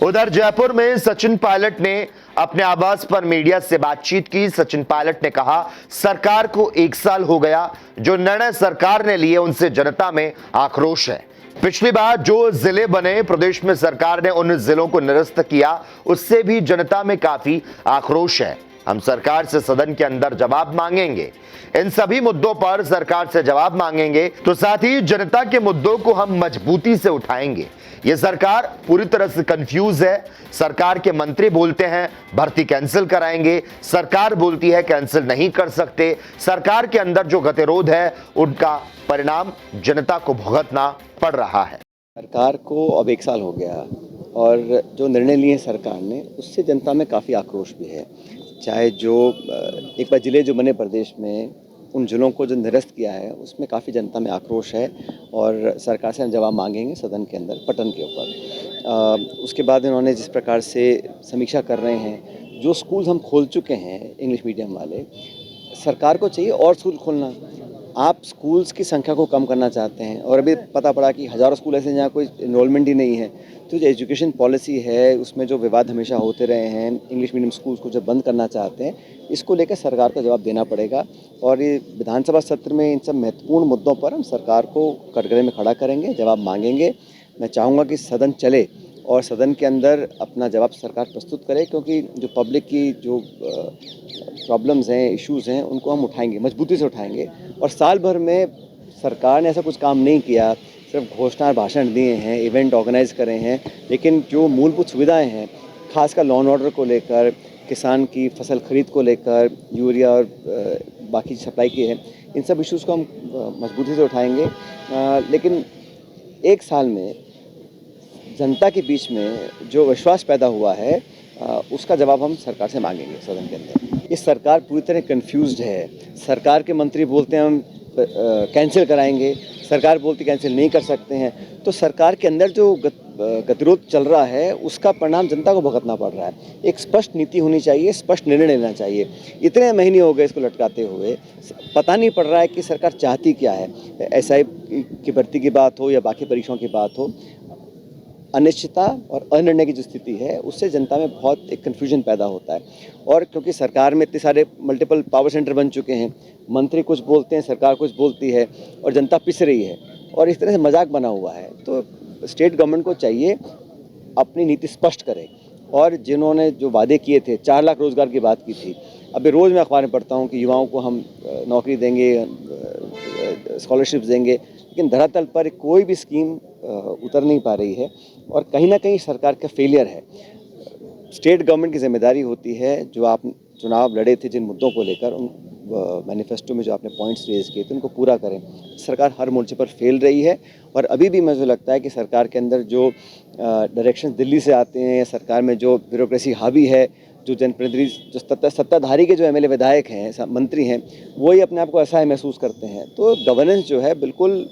उधर जयपुर में सचिन पायलट ने अपने आवास पर मीडिया से बातचीत की। सचिन पायलट ने कहा, सरकार को 1 साल हो गया, जो निर्णय सरकार ने लिए उनसे जनता में आक्रोश है। पिछली बार जो जिले बने प्रदेश में सरकार ने उन जिलों को निरस्त किया, उससे भी जनता में काफी आक्रोश है। हम सरकार से सदन के अंदर जवाब मांगेंगे, इन सभी मुद्दों पर सरकार से जवाब मांगेंगे, तो साथ ही जनता के मुद्दों को हम मजबूती से उठाएंगे। ये सरकार पूरी तरह से कंफ्यूज है। सरकार के मंत्री बोलते हैं भर्ती कैंसिल कराएंगे, सरकार बोलती है कैंसिल नहीं कर सकते। सरकार के अंदर जो गतिरोध है उनका परिणाम जनता को भुगतना पड़ रहा है। सरकार को अब 1 साल हो गया और जो निर्णय लिए सरकार ने उससे जनता में काफ़ी आक्रोश भी है। चाहे जो एक बार जिले जो बने प्रदेश में, उन जिलों को जो निरस्त किया है उसमें काफ़ी जनता में आक्रोश है और सरकार से हम जवाब मांगेंगे सदन के अंदर पटन के ऊपर। उसके बाद इन्होंने जिस प्रकार से समीक्षा कर रहे हैं, जो स्कूल हम खोल चुके हैं इंग्लिश मीडियम वाले, सरकार को चाहिए और स्कूल खोलना। आप स्कूल्स की संख्या को कम करना चाहते हैं और अभी पता पड़ा कि हज़ारों स्कूल ऐसे हैं जहाँ कोई इनरोलमेंट ही नहीं है। तो जो एजुकेशन पॉलिसी है उसमें जो विवाद हमेशा होते रहे हैं, इंग्लिश मीडियम स्कूल्स को जब बंद करना चाहते हैं, इसको लेकर सरकार को जवाब देना पड़ेगा। और ये विधानसभा सत्र में इन सब महत्वपूर्ण मुद्दों पर हम सरकार को कटघरे में खड़ा करेंगे, जवाब मांगेंगे। मैं चाहूँगा कि सदन चले और सदन के अंदर अपना जवाब सरकार प्रस्तुत करे, क्योंकि जो पब्लिक की जो प्रॉब्लम्स हैं, इश्यूज़ हैं, उनको हम उठाएंगे, मजबूती से उठाएंगे। और साल भर में सरकार ने ऐसा कुछ काम नहीं किया, सिर्फ घोषणा भाषण दिए हैं, इवेंट ऑर्गेनाइज करे हैं, लेकिन जो मूलभूत सुविधाएं हैं, खासकर लॉ एंड ऑर्डर को लेकर, किसान की फसल खरीद को लेकर, यूरिया और बाकी सप्लाई की है, इन सब इश्यूज़ को हम मजबूती से उठाएंगे। लेकिन 1 साल में जनता के बीच में जो विश्वास पैदा हुआ है, उसका जवाब हम सरकार से मांगेंगे सदन के अंदर। ये सरकार पूरी तरह कंफ्यूज्ड है। सरकार के मंत्री बोलते हैं हम कैंसिल कराएंगे, सरकार बोलती कैंसिल नहीं कर सकते हैं। तो सरकार के अंदर जो गतिरोध चल रहा है उसका परिणाम जनता को भुगतना पड़ रहा है। एक स्पष्ट नीति होनी चाहिए, स्पष्ट निर्णय लेना चाहिए। इतने महीने हो गए इसको लटकाते हुए, पता नहीं पड़ रहा है कि सरकार चाहती क्या है। एसआई की भर्ती की बात हो या बाकी परीक्षाओं की बात हो, अनिश्चितता और अनिर्णय की जो स्थिति है उससे जनता में बहुत एक कन्फ्यूजन पैदा होता है। और क्योंकि सरकार में इतने सारे मल्टीपल पावर सेंटर बन चुके हैं, मंत्री कुछ बोलते हैं, सरकार कुछ बोलती है और जनता पिस रही है और इस तरह से मजाक बना हुआ है। तो स्टेट गवर्नमेंट को चाहिए अपनी नीति स्पष्ट करे। और जिन्होंने जो वादे किए थे, 4 लाख रोजगार की बात की थी, अभी रोज़ मैं अखबार में पढ़ता हूँ कि युवाओं को हम नौकरी देंगे, स्कॉलरशिप्स देंगे, लेकिन धरातल पर कोई भी स्कीम उतर नहीं पा रही है और कहीं ना कहीं सरकार का फेलियर है। स्टेट गवर्नमेंट की जिम्मेदारी होती है, जो आप चुनाव लड़े थे जिन मुद्दों को लेकर, उन मैनिफेस्टो में जो आपने पॉइंट्स रेज किए थे उनको पूरा करें। सरकार हर मोर्चे पर फेल रही है और अभी भी मुझे लगता है कि सरकार के अंदर जो डायरेक्शन दिल्ली से आते हैं, सरकार में जो ब्यूरोक्रेसी हावी है, जो जनप्रतिनिधि, जो सत्ताधारी के जो एमएलए विधायक हैं, मंत्री हैं, वो ही अपने आप को असहाय महसूस करते हैं। तो गवर्नेंस जो है बिल्कुल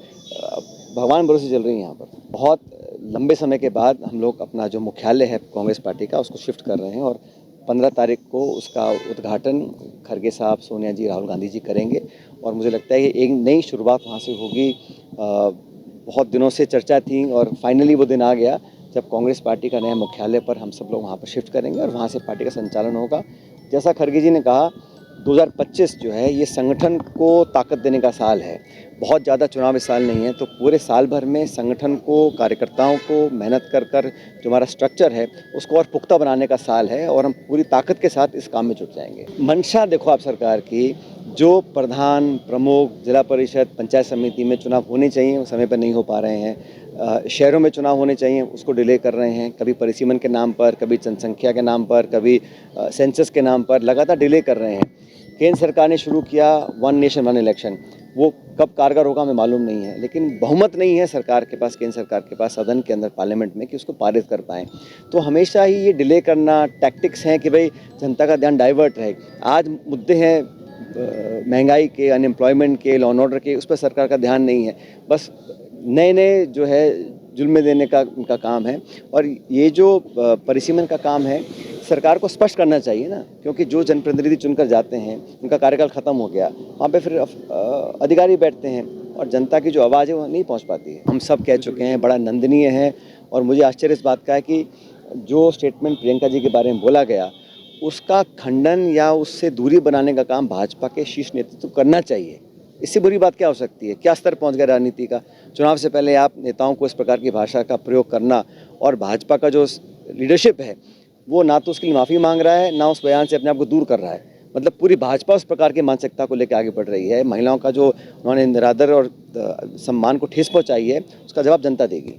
भगवान भरोसे चल रही है। यहाँ पर बहुत लंबे समय के बाद हम लोग अपना जो मुख्यालय है कांग्रेस पार्टी का, उसको शिफ्ट कर रहे हैं और 15 तारीख को उसका उद्घाटन खड़गे साहब, सोनिया जी, राहुल गांधी जी करेंगे। और मुझे लगता है कि एक नई शुरुआत वहाँ से होगी। बहुत दिनों से चर्चा थी और फाइनली वो दिन आ गया जब कांग्रेस पार्टी का नया मुख्यालय पर हम सब लोग वहाँ पर शिफ्ट करेंगे और वहाँ से पार्टी का संचालन होगा। जैसा खड़गे जी ने कहा, 2025 जो है ये संगठन को ताकत देने का साल है। बहुत ज़्यादा चुनाव इस साल नहीं है, तो पूरे साल भर में संगठन को, कार्यकर्ताओं को मेहनत कर कर जो हमारा स्ट्रक्चर है उसको और पुख्ता बनाने का साल है और हम पूरी ताकत के साथ इस काम में जुट जाएंगे। मंशा देखो आप सरकार की, जो प्रधान, प्रमुख, जिला परिषद, पंचायत समिति में चुनाव होने चाहिए वो समय पर नहीं हो पा रहे हैं। शहरों में चुनाव होने चाहिए उसको डिले कर रहे हैं, कभी परिसीमन के नाम पर, कभी जनसंख्या के नाम पर, कभी सेंसस के नाम पर लगातार डिले कर रहे हैं। केंद्र सरकार ने शुरू किया वन नेशन वन इलेक्शन, वो कब कारगर होगा हमें मालूम नहीं है, लेकिन बहुमत नहीं है सरकार के पास, केंद्र सरकार के पास, सदन के अंदर, पार्लियामेंट में, कि उसको पारित कर पाएँ। तो हमेशा ही ये डिले करना टैक्टिक्स हैं कि भाई जनता का ध्यान डाइवर्ट रहे। आज मुद्दे हैं महंगाई के, अनएम्प्लॉयमेंट के, लॉ एंड ऑर्डर के, उस पर सरकार का ध्यान नहीं है। बस नए नए जो है जुल्म देने का उनका काम है। और ये जो परिसीमन का काम है, सरकार को स्पष्ट करना चाहिए ना, क्योंकि जो जनप्रतिनिधि चुनकर जाते हैं उनका कार्यकाल ख़त्म हो गया, वहाँ पे फिर अधिकारी बैठते हैं और जनता की जो आवाज़ है वो नहीं पहुँच पाती है। हम सब कह चुके हैं, बड़ा नंदनीय है। और मुझे आश्चर्य इस बात का है कि जो स्टेटमेंट प्रियंका जी के बारे में बोला गया उसका खंडन या उससे दूरी बनाने का काम भाजपा के शीर्ष नेतृत्व को करना चाहिए। इससे बुरी बात क्या हो सकती है? क्या स्तर पहुंच गया राजनीति का? चुनाव से पहले आप नेताओं को इस प्रकार की भाषा का प्रयोग करना, और भाजपा का जो लीडरशिप है वो ना तो उसके लिए माफ़ी मांग रहा है, ना उस बयान से अपने आप को दूर कर रहा है। मतलब पूरी भाजपा उस प्रकार की मानसिकता को लेकर आगे बढ़ रही है। महिलाओं का जो उन्होंने निरादर और सम्मान को ठेस पहुंचाई है, उसका जवाब जनता देगी।